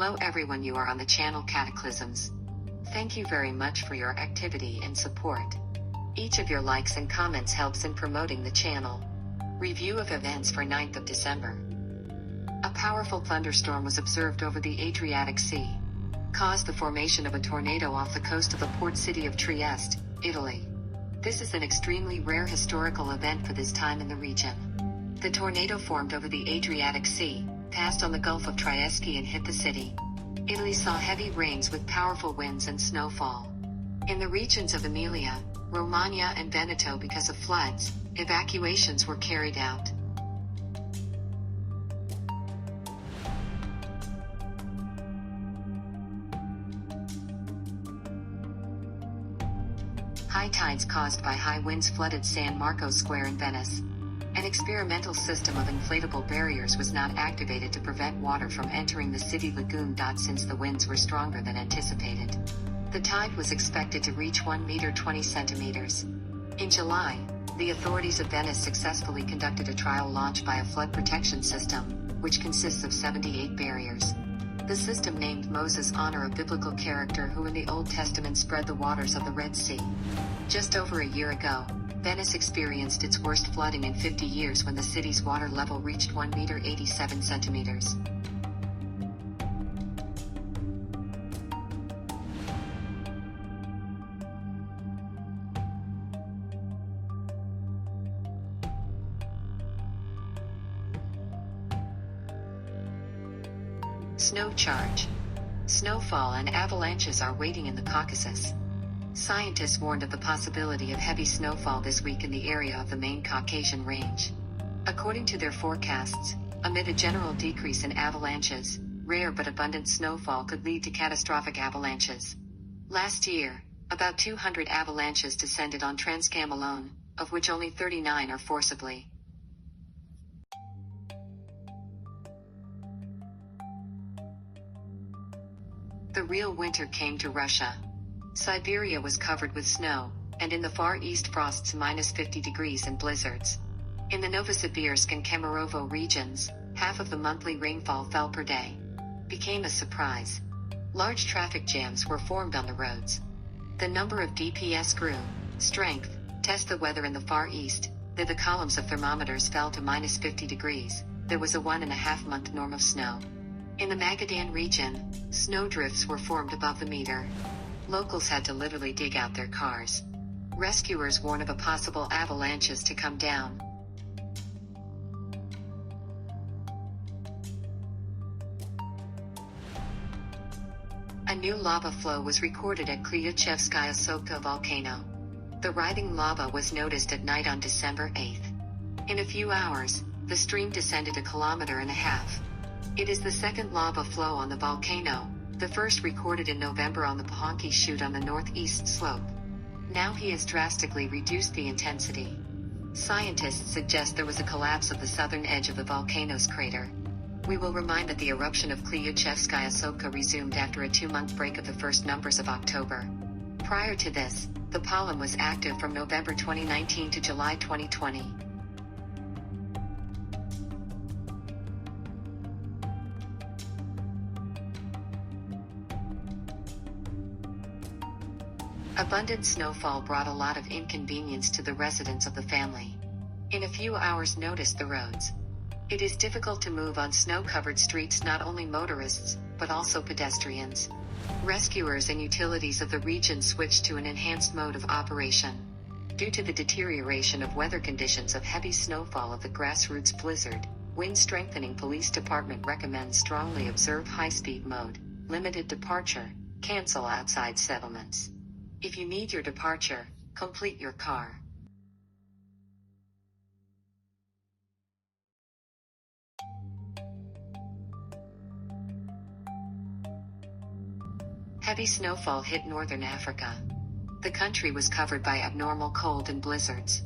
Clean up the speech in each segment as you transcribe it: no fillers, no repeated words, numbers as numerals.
Hello everyone, you are on the channel Cataclysms. Thank you very much for your activity and support. Each of your likes and comments helps in promoting the channel. Review of events for 9th of December. A powerful thunderstorm was observed over the Adriatic Sea. Caused the formation of a tornado off the coast of the port city of Trieste, Italy. This is an extremely rare historical event for this time in the region. The tornado formed over the Adriatic Sea, passed on the Gulf of Trieste and hit the city. Italy saw heavy rains with powerful winds and snowfall. In the regions of Emilia, Romagna and Veneto, because of floods, evacuations were carried out. High tides caused by high winds flooded San Marco Square in Venice. An experimental system of inflatable barriers was not activated to prevent water from entering the city lagoon. Since the winds were stronger than anticipated, the tide was expected to reach 1 meter 20 centimeters. In July, the authorities of Venice successfully conducted a trial launch by a flood protection system, which consists of 78 barriers. The system, named Moses, honor a biblical character who in the Old Testament spread the waters of the Red Sea. Just over a year ago, Venice experienced its worst flooding in 50 years when the city's water level reached 1 meter 87 centimeters. Snow charge. Snowfall and avalanches are waiting in the Caucasus. Scientists warned of the possibility of heavy snowfall this week in the area of the main Caucasian range. According to their forecasts, amid a general decrease in avalanches, rare but abundant snowfall could lead to catastrophic avalanches. Last year, about 200 avalanches descended on Transcam alone, of which only 39 are forcibly. The real winter came to Russia. Siberia was covered with snow, and in the Far East frosts -50 degrees and blizzards. In the Novosibirsk and Kemerovo regions, half of the monthly rainfall fell per day. Became a surprise. Large traffic jams were formed on the roads. The number of DPS grew. Strength. Test the weather in the Far East. The columns of thermometers fell to -50 degrees. There was a 1.5-month norm of snow. In the Magadan region, snowdrifts were formed above the meter. Locals had to literally dig out their cars. Rescuers warn of a possible avalanches to come down. A new lava flow was recorded at Klyuchevskaya Sopka volcano. The writhing lava was noticed at night on December 8th. In a few hours, the stream descended 1.5 kilometers. It is the second lava flow on the volcano, the first recorded in November on the Pohonki chute on the northeast slope. Now he has drastically reduced the intensity. Scientists suggest there was a collapse of the southern edge of the volcano's crater. We will remind that the eruption of Klyuchevskaya Sopka resumed after a 2-month break of the first numbers of October. Prior to this, the pollen was active from November 2019 to July 2020. Abundant snowfall brought a lot of inconvenience to the residents of the family. In a few hours noticed the roads. It is difficult to move on snow-covered streets, not only motorists, but also pedestrians. Rescuers and utilities of the region switched to an enhanced mode of operation. Due to the deterioration of weather conditions of heavy snowfall of the grassroots blizzard, wind strengthening, police department recommends strongly observe high-speed mode, limited departure, cancel outside settlements. If you need your departure, complete your car. Heavy snowfall hit northern Africa. The country was covered by abnormal cold and blizzards.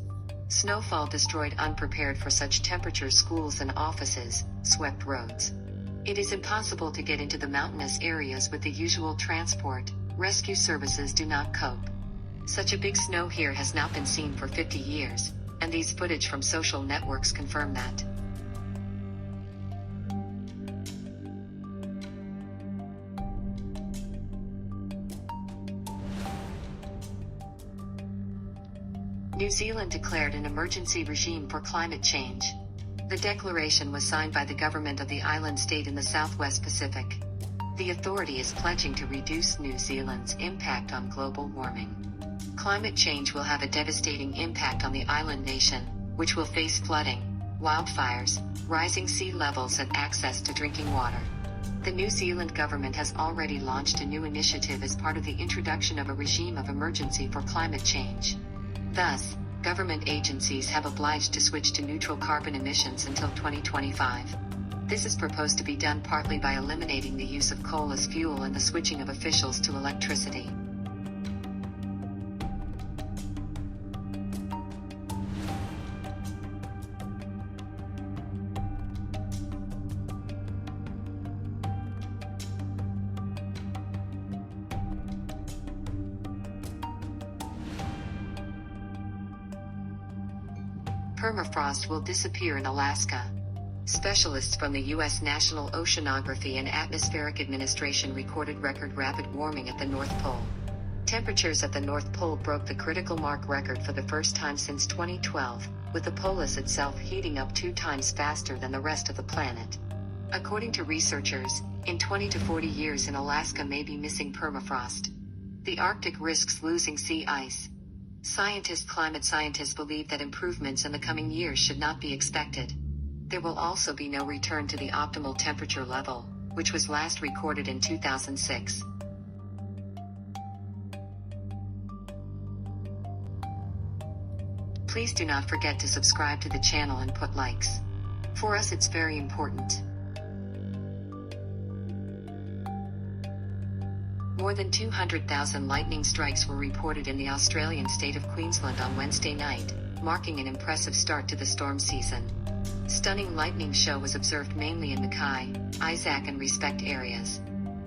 Snowfall destroyed unprepared for such temperatures schools and offices, swept roads. It is impossible to get into the mountainous areas with the usual transport. Rescue services do not cope. Such a big snow here has not been seen for 50 years, and these footage from social networks confirm that. New Zealand declared an emergency regime for climate change. The declaration was signed by the government of the island state in the southwest Pacific. The authority is pledging to reduce New Zealand's impact on global warming. Climate change will have a devastating impact on the island nation, which will face flooding, wildfires, rising sea levels and access to drinking water. The New Zealand government has already launched a new initiative as part of the introduction of a regime of emergency for climate change. Thus, government agencies have obliged to switch to neutral carbon emissions until 2025. This is proposed to be done partly by eliminating the use of coal as fuel and the switching of officials to electricity. Permafrost will disappear in Alaska. Specialists from the U.S. National Oceanography and Atmospheric Administration recorded record rapid warming at the North Pole. Temperatures at the North Pole broke the critical mark record for the first time since 2012, with the polis itself heating up 2 times faster than the rest of the planet. According to researchers, in 20 to 40 years Alaska may be missing permafrost. The Arctic risks losing sea ice. Climate scientists believe that improvements in the coming years should not be expected. There will also be no return to the optimal temperature level, which was last recorded in 2006. Please do not forget to subscribe to the channel and put likes. For us it's very important. More than 200,000 lightning strikes were reported in the Australian state of Queensland on Wednesday night, marking an impressive start to the storm season. Stunning lightning show was observed mainly in Mackay, Isaac and Respect areas.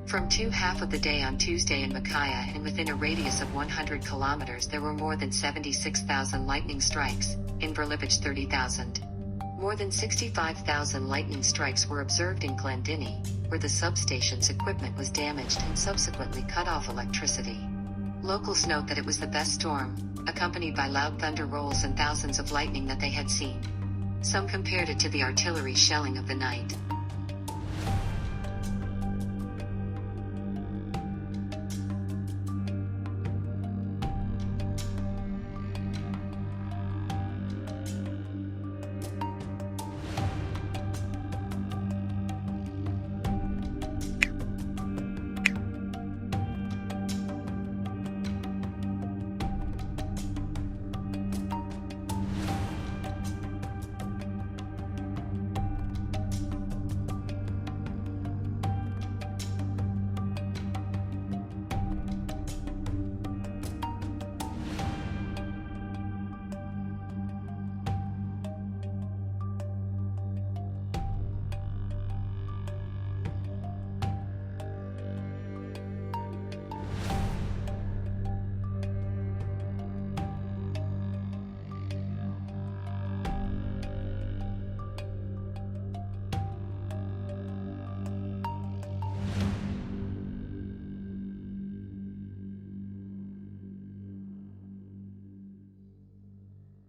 From 2/2 of the day on Tuesday in Mackay and within a radius of 100 kilometers there were more than 76,000 lightning strikes, in Verlipich 30,000. More than 65,000 lightning strikes were observed in Glendinning, where the substation's equipment was damaged and subsequently cut off electricity. Locals note that it was the best storm, accompanied by loud thunder rolls and thousands of lightning that they had seen. Some compared it to the artillery shelling of the night.